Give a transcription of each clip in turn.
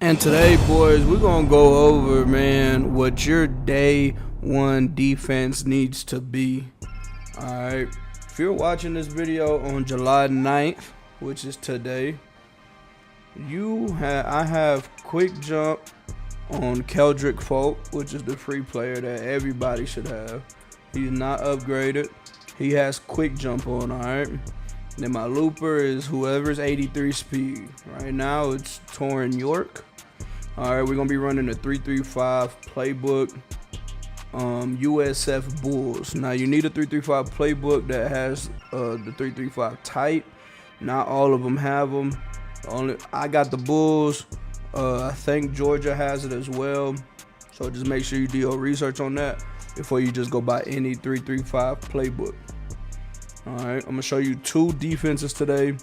And today, boys, we're going to go over, man, what your day one defense needs to be. Alright, if you're watching this video on July 9th, which is today, I have quick jump on Keldrick Folk, which is the free player that everybody should have. He's not upgraded. He has quick jump on, alright? Then my looper is whoever's 83 speed. Right now, it's Torrin York. Alright, we're going to be running the 335 playbook, USF Bulls. Now, you need a 335 playbook that has the 335 type. Not all of them have them. I got the Bulls. I think Georgia has it as well. So just make sure you do your research on that before you just go buy any 335 playbook. Alright, I'm going to show you two defenses today.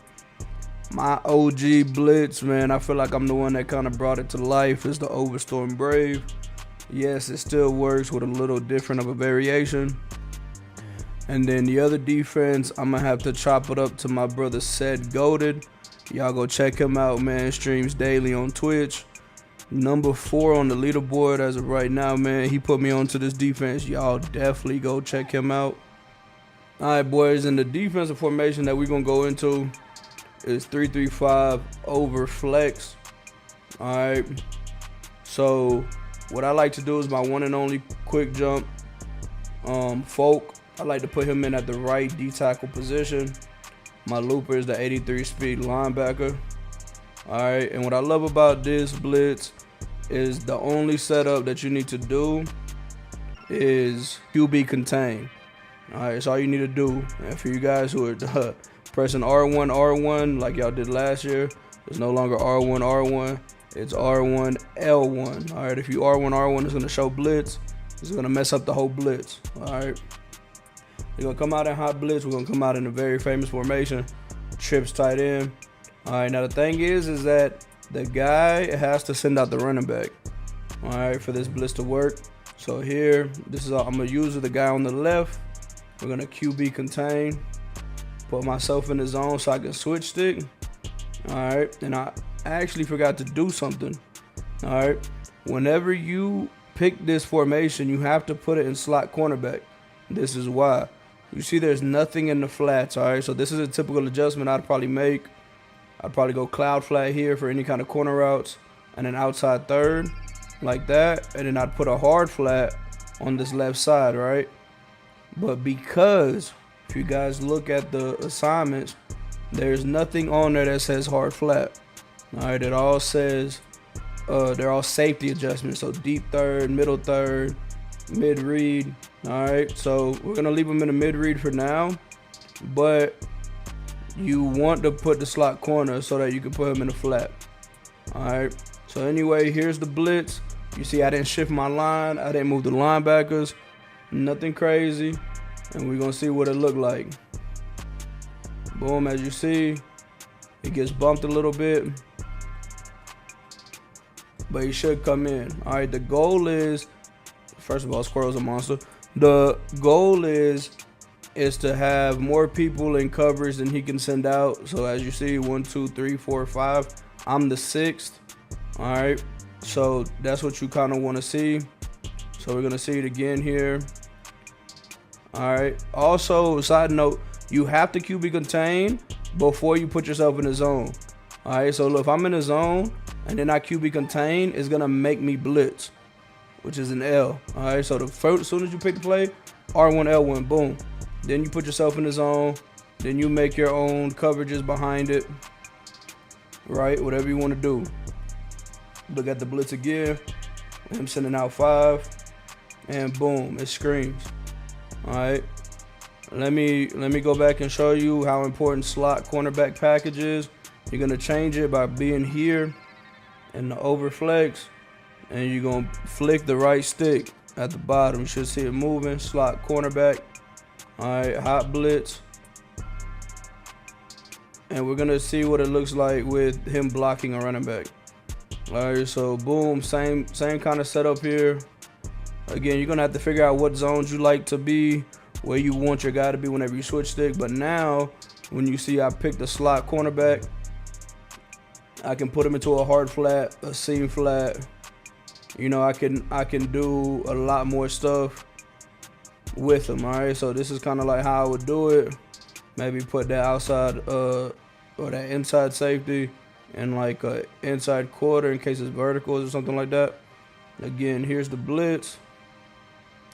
My OG blitz, man, I feel like I'm the one that kind of brought it to life, is the Overstorm Brave. Yes, it still works with a little different of a variation. And then the other defense, I'm going to have to chop it up to my brother Said Goated. Y'all go check him out, man. Streams daily on Twitch. Number 4 on the leaderboard as of right now, man. He put me onto this defense. Y'all definitely go check him out. All right, boys, and the defensive formation that we're going to go into is 335 over flex. All right. So what I like to do is my one and only quick jump. Folk, I like to put him in at the right D tackle position. My looper is the 83 speed linebacker. All right. And what I love about this blitz is the only setup that you need to do is QB contain. All right. That's all you need to do. And for you guys who are pressing R1 like y'all did last year, it's no longer R1, it's R1, L1. All right, if you R1, it's gonna show blitz. It's gonna mess up the whole blitz. All right, you're gonna come out in hot blitz. We're gonna come out in a very famous formation, trips tight end. All right, now the thing is that the guy has to send out the running back. All right, for this blitz to work. So here, this is all I'm gonna use with the guy on the left. We're gonna QB contain. Put myself in the zone so I can switch stick. Alright, and I actually forgot to do something. Alright, whenever you pick this formation, you have to put it in slot cornerback. This is why. You see there's nothing in the flats, alright? So this is a typical adjustment I'd probably make. I'd probably go cloud flat here for any kind of corner routes, and then outside third, like that. And then I'd put a hard flat on this left side, right? But because if you guys look at the assignments, there's nothing on there that says hard flat. All right, it all says they're all safety adjustments. So deep third, middle third, mid read. All right, so we're gonna leave them in the mid read for now, but you want to put the slot corner so that you can put him in the flat. All right. So anyway, here's the blitz. You see, I didn't shift my line. I didn't move the linebackers. Nothing crazy. And we're going to see what it looked like. Boom, as you see, it gets bumped a little bit. But he should come in. All right, the goal is, first of all, Squirrel's a monster. The goal is to have more people in coverage than he can send out. So as you see, 1, 2, 3, 4, 5. I'm the 6th. All right, so that's what you kind of want to see. So we're going to see it again here. All right. Also, side note, you have to QB contain before you put yourself in the zone. All right. So look, if I'm in the zone and then I QB contain, it's gonna make me blitz, which is an L. All right. So as soon as you pick the play, R1, L1, boom. Then you put yourself in the zone. Then you make your own coverages behind it. Right. Whatever you want to do. Look at the blitz again. I'm sending out 5, and boom, it screams. All right, let me go back and show you how important slot cornerback package is. You're gonna change it by being here in the overflex, and you're gonna flick the right stick at the bottom. You should see it moving. Slot cornerback. All right, hot blitz, and we're gonna see what it looks like with him blocking a running back. All right, so boom, same kind of setup here. Again, you're going to have to figure out what zones you like to be, where you want your guy to be whenever you switch stick. But now, when you see I picked the slot cornerback, I can put him into a hard flat, a seam flat. You know, I can do a lot more stuff with him. All right, so this is kind of like how I would do it. Maybe put that outside or that inside safety and like a inside quarter in case it's verticals or something like that. Again, here's the blitz.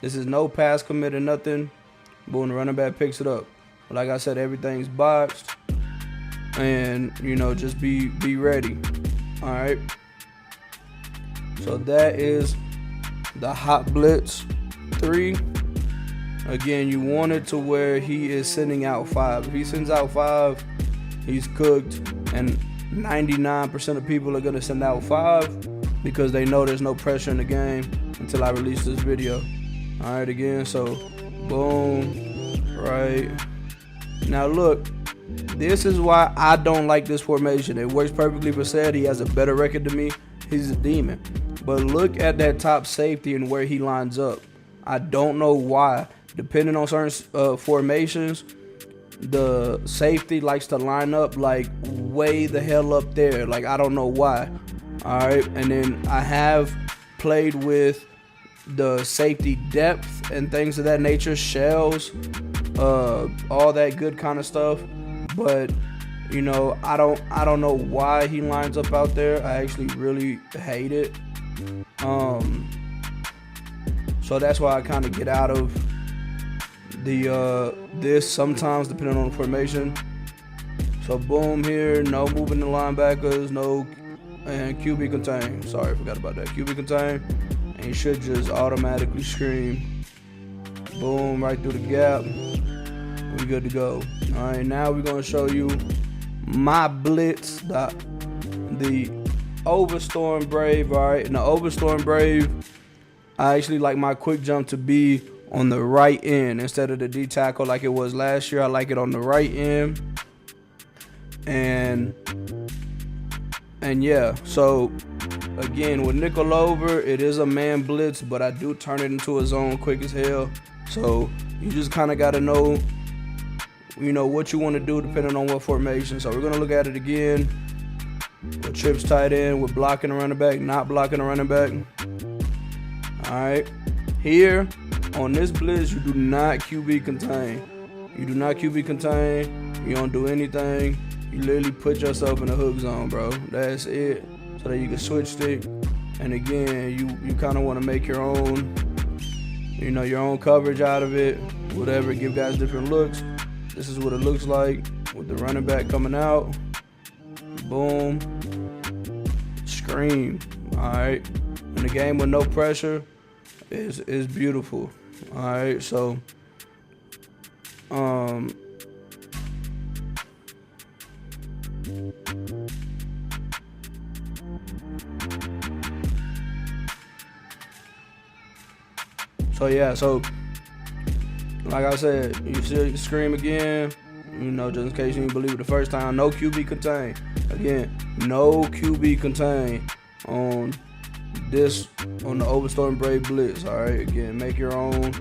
This is no pass commit or nothing. Boom, the running back picks it up. Like I said, everything's boxed, and you know, just be ready. All right. So that is the hot blitz 3. Again, you want it to where he is sending out 5. If he sends out 5, he's cooked, and 99% of people are gonna send out 5 because they know there's no pressure in the game until I release this video. All right, again, so boom, right. Now look, this is why I don't like this formation. It works perfectly for Said. He has a better record than me. He's a demon. But look at that top safety and where he lines up. I don't know why. Depending on certain formations, the safety likes to line up like way the hell up there. Like, I don't know why. All right, and then I have played with the safety depth and things of that nature, shells, all that good kind of stuff. But you know, I don't know why he lines up out there. I actually really hate it. So that's why I kind of get out of the this sometimes, depending on the formation. So boom, here, no moving the linebackers, no, and QB contain. Sorry, I forgot about that. QB contain, and you should just automatically scream. Boom, right through the gap. We good to go. All right, now we're gonna show you my blitz, the Overstorm Brave. All right, in the Overstorm Brave, I actually like my quick jump to be on the right end instead of the D tackle like it was last year. I like it on the right end. And yeah, so again, with nickel over, it is a man blitz, but I do turn it into a zone quick as hell. So you just kind of got to know, you know, what you want to do depending on what formation. So we're going to look at it again. With trips tight end, with blocking a running back, not blocking a running back. All right, here on this blitz, you do not QB contain. You do not QB contain. You don't do anything. You literally put yourself in a hook zone, bro. That's it. So that you can switch stick. And again, you kind of want to make your own, you know, your own coverage out of it. Whatever, give guys different looks. This is what it looks like with the running back coming out. Boom. Scream. All right. In a game with no pressure is beautiful. All right. So, yeah, so like I said, you see scream again, you know, just in case you didn't believe it the first time. No QB contain. Again, no QB contain on this, on the Overstorm Brave blitz. All right, again, make your own,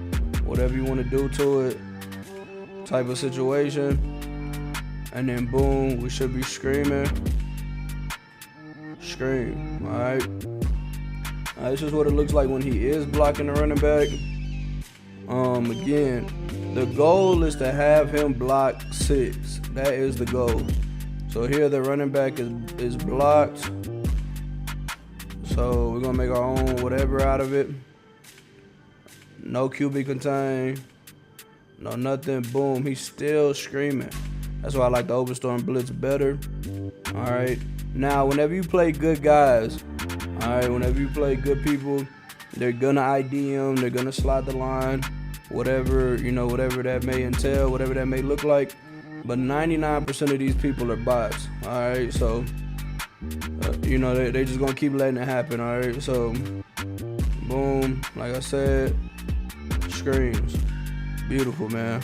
whatever you want to do to it, type of situation. And then boom, we should be screaming. Scream. All right. This is what it looks like when he is blocking the running back. Again, the goal is to have him block 6. That is the goal. So here the running back is blocked. So we're gonna make our own whatever out of it. No QB contain. No nothing. Boom. He's still screaming. That's why I like the Overstorm blitz better. All right. Now, whenever you play good guys, all right, whenever you play good people, they're gonna ID them. They're gonna slide the line, whatever, you know, whatever that may entail, whatever that may look like. But 99% of these people are bots. All right, so you know, they just gonna keep letting it happen. All right, so boom, like I said, screams, beautiful, man.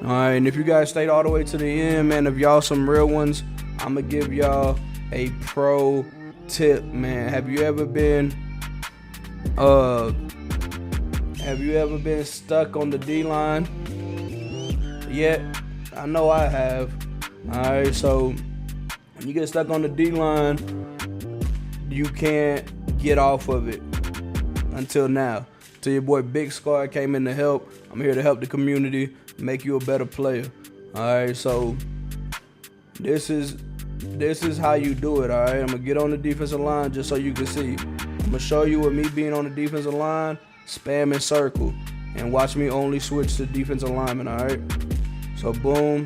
All right, and if you guys stayed all the way to the end, man, if y'all some real ones, I'm gonna give y'all a pro tip, man. Have you ever been stuck on the D-line yet? I know I have. All right, so When you get stuck on the D-line, you can't get off of it until now. Till your boy Big Scar came in to help. I'm here to help the community, make you a better player. Alright, so this is how you do it, alright? I'm gonna get on the defensive line just so you can see. I'm gonna show you with me being on the defensive line, spam and circle, and watch me only switch to defensive lineman, alright? So boom,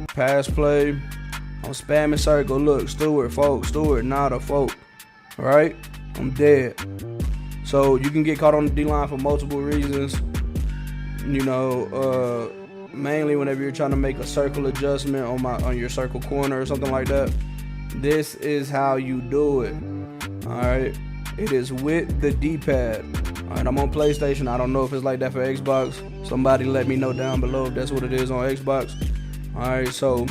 pass play, I'm spamming circle. Look, Stewart, folk, Stewart, nada, folk. Alright? I'm dead. So you can get caught on the D-line for multiple reasons. You know, mainly whenever you're trying to make a circle adjustment on your circle corner or something like that. This is how you do it. Alright? It is with the D-pad. Alright, I'm on PlayStation. I don't know if it's like that for Xbox. Somebody let me know down below if that's what it is on Xbox. Alright, so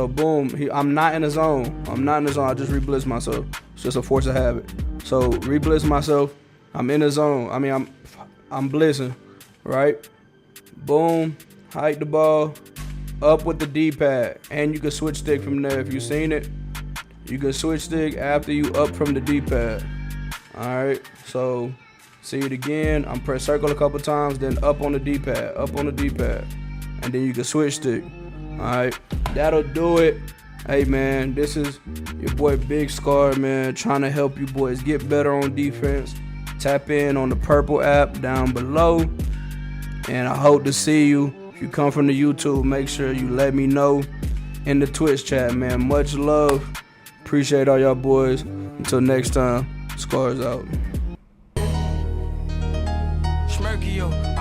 boom. I'm not in the zone. I just re-blitz myself. It's just a force of habit. So re-blitz myself. I'm in the zone. I mean, I'm blitzing, right? Boom. Hike the ball. Up with the D-pad. And you can switch stick from there. If you've seen it, you can switch stick after you up from the D-pad. Alright, so see it again. I'm press circle a couple times, then up on the D-pad. And then you can switch stick. Alright, that'll do it. Hey man, this is your boy Big Scar, man, trying to help you boys get better on defense. Tap in on the purple app down below. And I hope to see you. If you come from the YouTube, make sure you let me know in the Twitch chat, man. Much love. Appreciate all y'all boys. Until next time, Scar's out. Schmerkio.